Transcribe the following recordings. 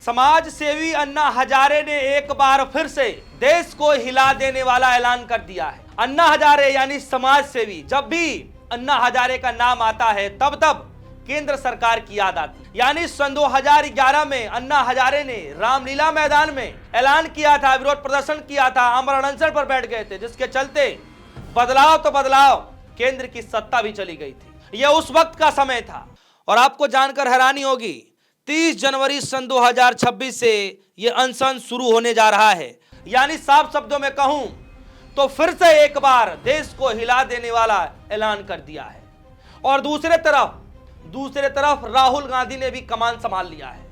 समाज सेवी अन्ना हजारे ने एक बार फिर से देश को हिला देने वाला ऐलान कर दिया है। अन्ना हजारे यानी समाज सेवी, जब भी अन्ना हजारे का नाम आता है तब तब केंद्र सरकार की याद आती है। यानी सन 2011 में अन्ना हजारे ने रामलीला मैदान में ऐलान किया था, विरोध प्रदर्शन किया था, आमरण अनशन पर बैठ गए थे, जिसके चलते बदलाव तो बदलाव, केंद्र की सत्ता भी चली गई थी। यह उस वक्त का समय था और आपको जानकर हैरानी होगी, 30 जनवरी सन 2026 से यह अनशन शुरू होने जा रहा है। यानी साफ शब्दों में कहूं तो फिर से एक बार देश को हिला देने वाला ऐलान कर दिया है। और दूसरे तरफ राहुल गांधी ने भी कमान संभाल लिया है।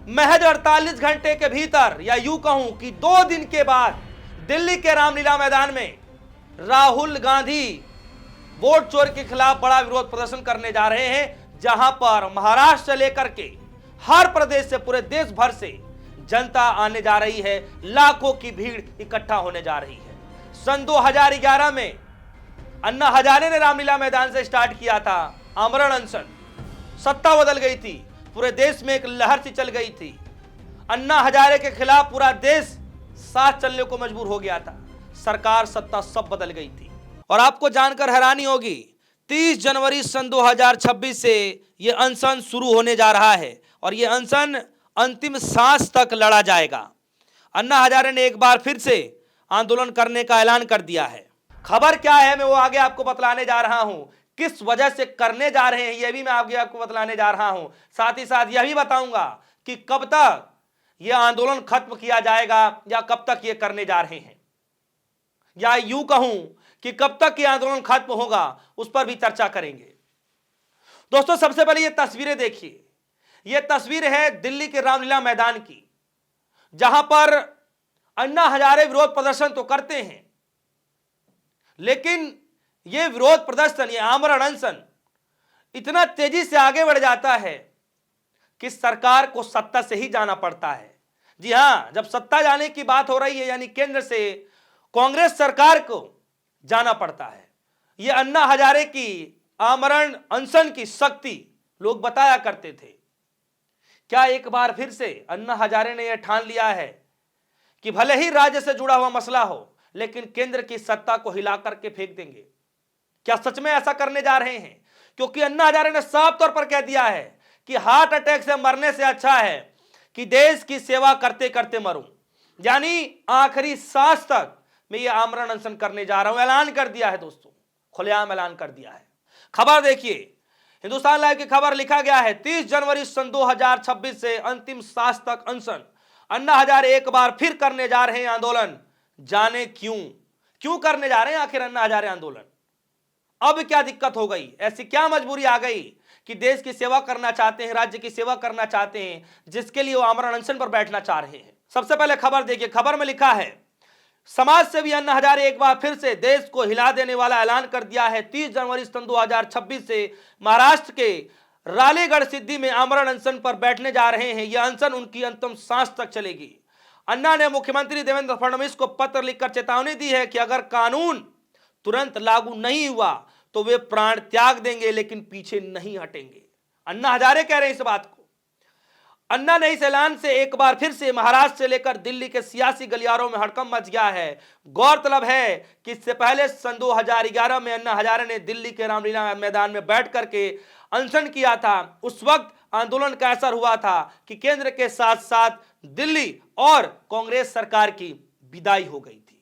महज 48 घंटे के भीतर, या यूं कहूं कि 2 दिन के बाद दिल्ली के रामलीला मैदान में राहुल गांधी वोट चोर के खिलाफ बड़ा विरोध प्रदर्शन करने जा रहे हैं, जहां पर महाराष्ट्र से लेकर के हर प्रदेश से, पूरे देश भर से जनता आने जा रही है, लाखों की भीड़ इकट्ठा होने जा रही है। सन 2011 में अन्ना हजारे ने रामलीला मैदान से स्टार्ट किया था आमरण अनशन, सत्ता बदल गई थी, पूरे देश में एक लहर सी चल गई थी। अन्ना हजारे के खिलाफ पूरा देश साथ चलने को मजबूर हो गया था, सरकार सत्ता सब बदल गई थी। और आपको जानकर हैरानी होगी, 30 जनवरी सन 2026 से यह अनशन शुरू होने जा रहा है और यह अनशन अंतिम सांस तक लड़ा जाएगा। अन्ना हजारे ने एक बार फिर से आंदोलन करने का ऐलान कर दिया है। खबर क्या है मैं वो आगे आपको बतलाने जा रहा हूं, किस वजह से करने जा रहे हैं यह भी मैं आगे आपको बतलाने जा रहा हूं। साथ ही साथ यह भी बताऊंगा कि कब तक यह आंदोलन खत्म किया जाएगा या कब तक यह करने जा रहे हैं, या यूं कहूं कि कब तक यह आंदोलन खत्म होगा, उस पर भी चर्चा करेंगे। दोस्तों, सबसे पहले यह तस्वीरें देखिए। यह तस्वीर है दिल्ली के रामलीला मैदान की, जहां पर अन्ना हजारे विरोध प्रदर्शन तो करते हैं, लेकिन यह विरोध प्रदर्शन, यह आमरण अनशन इतना तेजी से आगे बढ़ जाता है कि सरकार को सत्ता से ही जाना पड़ता है। जी हां, जब सत्ता जाने की बात हो रही है, यानी केंद्र से कांग्रेस सरकार को जाना पड़ता है। यह अन्ना हजारे की आमरण अनशन की शक्ति लोग बताया करते थे। क्या एक बार फिर से अन्ना हजारे ने यह ठान लिया है कि भले ही राज्य से जुड़ा हुआ मसला हो, लेकिन केंद्र की सत्ता को हिला करके फेंक देंगे? क्या सच में ऐसा करने जा रहे हैं? क्योंकि अन्ना हजारे ने साफ तौर पर कह दिया है कि हार्ट अटैक से मरने से अच्छा है कि देश की सेवा करते करते मरूं। यानी आखिरी सांस तक मैं ये आमरण अनशन करने जा रहा हूं, ऐलान कर दिया है दोस्तों, खुलेआम ऐलान कर दिया है। खबर देखिए, हिंदुस्तान लाइव की खबर लिखा गया है, 30 जनवरी सन 2026 से अंतिम सांस तक अनशन। अन्ना हजारे एक बार फिर करने जा रहे हैं आंदोलन। जाने क्यों करने जा रहे हैं आखिर अन्ना हजारे आंदोलन? अब क्या दिक्कत हो गई, ऐसी क्या मजबूरी आ गई कि देश की सेवा करना चाहते हैं, राज्य की सेवा करना चाहते हैं, जिसके लिए वो आमरण अनशन पर बैठना चाह रहे हैं? सबसे पहले खबर देखिए। खबर में लिखा है, समाज सेवी अन्ना हजारे एक बार फिर से देश को हिला देने वाला ऐलान कर दिया है। 30 जनवरी सन 2026 से महाराष्ट्र के रालेगढ़ सिद्धि में आमरण अनशन पर बैठने जा रहे हैं। यह अनशन उनकी अंतिम सांस तक चलेगी। अन्ना ने मुख्यमंत्री देवेंद्र फडणवीस को पत्र लिखकर चेतावनी दी है कि अगर कानून तुरंत लागू नहीं हुआ तो वे प्राण त्याग देंगे, लेकिन पीछे नहीं हटेंगे। अन्ना हजारे कह रहे हैं इस बात को। अन्ना ने इस ऐलान से एक बार फिर से महाराष्ट्र से लेकर दिल्ली के सियासी गलियारों में हड़कंप मच गया है। गौरतलब है कि इससे पहले सन 2011 में अन्ना हजारे ने दिल्ली के रामलीला मैदान में बैठ करके अनशन किया था। उस वक्त आंदोलन का असर हुआ था कि केंद्र के साथ साथ दिल्ली और कांग्रेस सरकार की विदाई हो गई थी,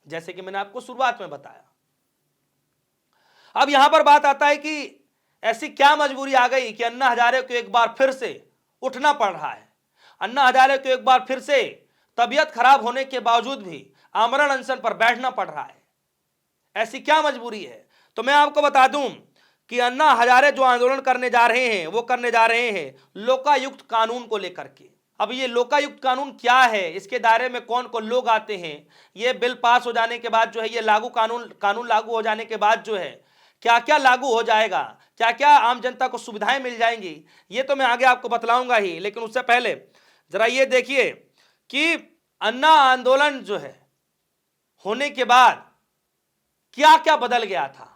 जैसे कि मैंने आपको शुरुआत में बताया। अब यहां पर बात आता है कि ऐसी क्या मजबूरी आ गई कि अन्ना हजारे को एक बार फिर से उठना पड़ रहा है। अन्ना हजारे को एक बार फिर से तबीयत खराब होने के बावजूद भी आमरण अनशन पर बैठना पड़ रहा है। ऐसी क्या मजबूरी है? तो मैं आपको बता दूं कि अन्ना हजारे जो आंदोलन करने जा रहे हैं, वो करने जा रहे हैं लोकायुक्त कानून को लेकर के। अब ये लोकायुक्त कानून क्या है, इसके दायरे में कौन कौन लोग आते हैं, ये बिल पास हो जाने के बाद जो है, ये कानून लागू हो जाने के बाद जो है क्या क्या लागू हो जाएगा, क्या क्या आम जनता को सुविधाएं मिल जाएंगी, ये तो मैं आगे आपको बतलाऊंगा ही। लेकिन उससे पहले जरा ये देखिए कि अन्ना आंदोलन जो है होने के बाद क्या क्या बदल गया था।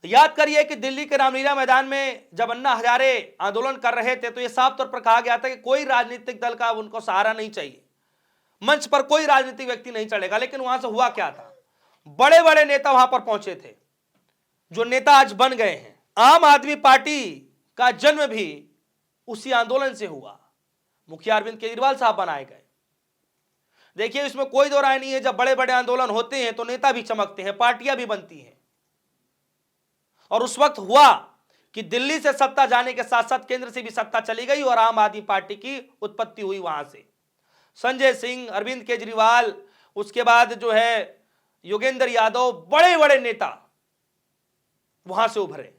याद करिए कि दिल्ली के रामलीला मैदान में जब अन्ना हजारे आंदोलन कर रहे थे तो यह साफ तौर पर कहा गया था कि कोई राजनीतिक दल का उनको सहारा नहीं चाहिए, मंच पर कोई राजनीतिक व्यक्ति नहीं चढ़ेगा। लेकिन वहां से हुआ क्या था, बड़े बड़े नेता वहां पर पहुंचे थे, जो नेता आज बन गए हैं। आम आदमी पार्टी का जन्म भी उसी आंदोलन से हुआ, मुखिया अरविंद केजरीवाल साहब बनाए गए। देखिए, इसमें कोई दो राय नहीं है, जब बड़े बड़े आंदोलन होते हैं तो नेता भी चमकते हैं, पार्टियां भी बनती हैं। और उस वक्त हुआ कि दिल्ली से सत्ता जाने के साथ साथ केंद्र से भी सत्ता चली गई और आम आदमी पार्टी की उत्पत्ति हुई वहां से। संजय सिंह, अरविंद केजरीवाल, उसके बाद जो है योगेंद्र यादव, बड़े बड़े नेता वहां से उभरे।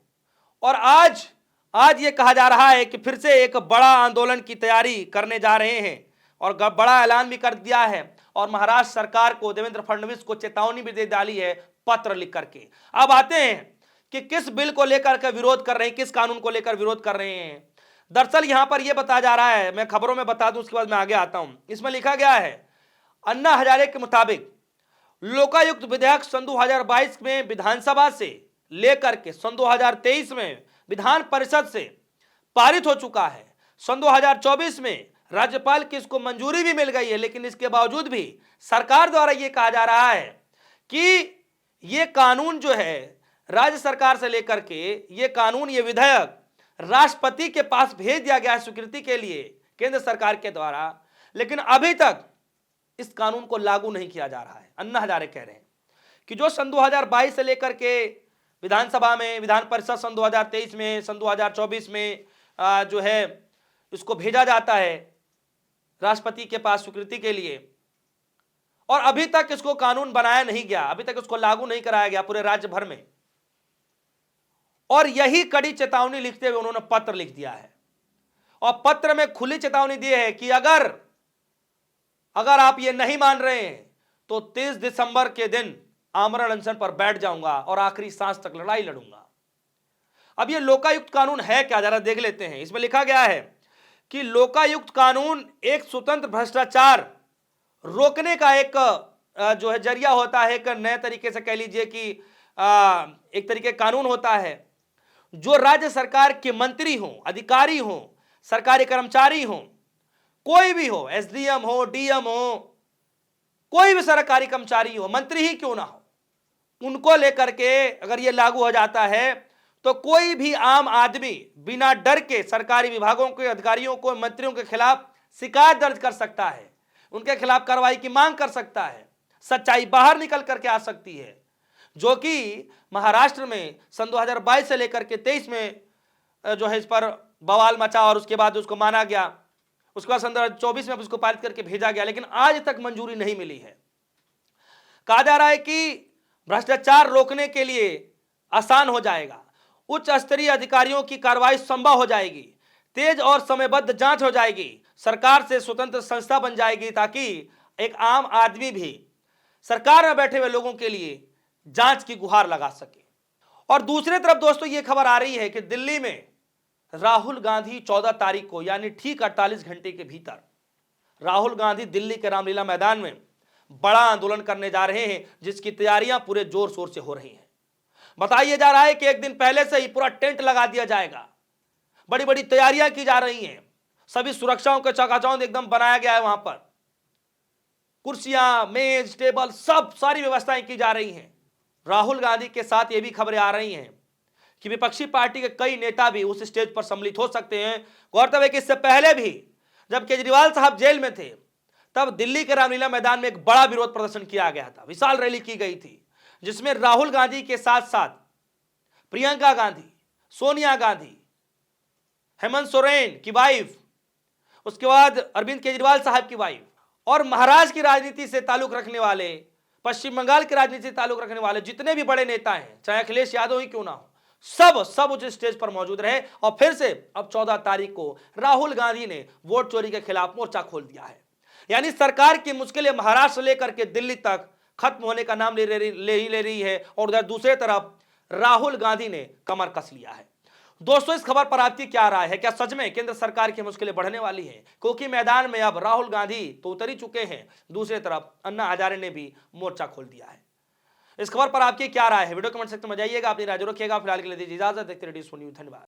और आज ये कहा जा रहा है कि फिर से एक बड़ा आंदोलन की तैयारी करने जा रहे हैं और बड़ा ऐलान भी कर दिया है। और महाराष्ट्र सरकार को, देवेंद्र फडणवीस को चेतावनी भी दे डाली है पत्र लिख करके। अब आते हैं कि किस बिल को लेकर के विरोध कर रहे हैं, किस कानून को लेकर विरोध कर रहे हैं। दरअसल यहां पर यह बताया जा रहा है, मैं खबरों में बता दूं उसके बाद मैं आगे आता हूं। इसमें लिखा गया है, अन्ना हजारे के मुताबिक लोकायुक्त विधेयक सन 2022 में विधानसभा से लेकर के सन 2023 में विधान परिषद से पारित हो चुका है। सन 2024 में राज्यपाल की इसको मंजूरी भी मिल गई है, लेकिन इसके बावजूद भी सरकार द्वारा यह कहा जा रहा है कि यह कानून जो है राज्य सरकार से लेकर के यह कानून, यह विधेयक राष्ट्रपति के पास भेज दिया गया है स्वीकृति के लिए केंद्र सरकार के द्वारा, लेकिन अभी तक इस कानून को लागू नहीं किया जा रहा है। अन्ना हजारे कह रहे हैं कि जो सन 2022 से लेकर के विधानसभा में, विधान परिषद सन 2023 में, सन 2024 में जो है इसको भेजा जाता है राष्ट्रपति के पास स्वीकृति के लिए, और अभी तक इसको कानून बनाया नहीं गया, अभी तक इसको लागू नहीं कराया गया पूरे राज्य भर में। और यही कड़ी चेतावनी लिखते हुए उन्होंने पत्र लिख दिया है और पत्र में खुली चेतावनी दी है कि अगर आप ये नहीं मान रहे हैं तो 30 दिसंबर के दिन आमरण अनशन पर बैठ जाऊंगा और आखिरी सांस तक लड़ाई लड़ूंगा। अब ये लोकायुक्त कानून है क्या, जरा देख लेते हैं। इसमें लिखा गया है कि लोकायुक्त कानून एक स्वतंत्र भ्रष्टाचार रोकने का एक जो है जरिया होता है, एक नए तरीके से कह लीजिए कि एक तरीके कानून होता है जो राज्य सरकार के मंत्री हों, अधिकारी हों, सरकारी कर्मचारी हों, कोई भी हो, एसडीएम हो, डीएम हो, कोई भी सरकारी कर्मचारी हो, मंत्री ही क्यों ना हो, उनको लेकर के अगर ये लागू हो जाता है तो कोई भी आम आदमी बिना डर के सरकारी विभागों के अधिकारियों को, मंत्रियों के खिलाफ शिकायत दर्ज कर सकता है, उनके खिलाफ कार्रवाई की मांग कर सकता है, सच्चाई बाहर निकल करके आ सकती है। जो कि महाराष्ट्र में सन 2022 से लेकर के 23 में जो है इस पर बवाल मचा और उसके बाद उसको माना गया, उसके बाद सन 2024 में उसको पारित करके भेजा गया, लेकिन आज तक मंजूरी नहीं मिली है। कहा जा रहा है कि भ्रष्टाचार रोकने के लिए आसान हो जाएगा, उच्च स्तरीय अधिकारियों की कार्रवाई संभव हो जाएगी, तेज और समयबद्ध जांच हो जाएगी, सरकार से स्वतंत्र संस्था बन जाएगी ताकि एक आम आदमी भी सरकार में बैठे हुए लोगों के लिए जांच की गुहार लगा सके। और दूसरी तरफ दोस्तों ये खबर आ रही है कि दिल्ली में राहुल गांधी 14 तारीख को, यानी ठीक 48 घंटे के भीतर राहुल गांधी दिल्ली के रामलीला मैदान में बड़ा आंदोलन करने जा रहे हैं, जिसकी तैयारियां पूरे जोर शोर से हो रही हैं। बताया जा रहा है कि एक दिन पहले से ही पूरा टेंट लगा दिया जाएगा, बड़ी बड़ी तैयारियां की जा रही हैं, सभी सुरक्षाओं के चकाचौंध एकदम बनाया गया है, वहां पर कुर्सियां, मेज, टेबल, सब सारी व्यवस्थाएं की जा रही हैं। राहुल गांधी के साथ ये भी खबरें आ रही हैं कि विपक्षी पार्टी के कई नेता भी उस स्टेज पर सम्मिलित हो सकते हैं। गौरतलब है कि इससे पहले भी जब केजरीवाल साहब जेल में थे तब दिल्ली के रामलीला मैदान में एक बड़ा विरोध प्रदर्शन किया गया था, विशाल रैली की गई थी, जिसमें राहुल गांधी के साथ साथ प्रियंका गांधी, सोनिया गांधी, हेमंत सोरेन की वाइफ, उसके बाद अरविंद केजरीवाल साहब की वाइफ, और महाराष्ट्र की राजनीति से ताल्लुक रखने वाले, पश्चिम बंगाल की राजनीति से ताल्लुक रखने वाले जितने भी बड़े नेता हैं, चाहे अखिलेश यादव ही क्यों ना हो, सब उस स्टेज पर मौजूद रहे। और फिर से अब 14 तारीख को राहुल गांधी ने वोट चोरी के खिलाफ मोर्चा खोल दिया है। यानी सरकार की मुश्किलें महाराष्ट्र से लेकर के दिल्ली तक खत्म होने का नाम ले रही है, और उधर दूसरे तरफ राहुल गांधी ने कमर कस लिया है। दोस्तों, इस खबर पर आपकी क्या राय है? क्या सच में केंद्र सरकार की मुश्किलें बढ़ने वाली हैं? क्योंकि मैदान में अब राहुल गांधी तो उतर ही चुके हैं, दूसरी तरफ अन्ना हजारे ने भी मोर्चा खोल दिया है। इस खबर पर आपकी क्या राय है? वीडियो कमेंट सेक्शन में जाइएगा, अपनी राय जरूर रखिएगा। फिलहाल के लिए दीजिए इजाजत, देखते रहिए सोनी न्यूज़। धन्यवाद।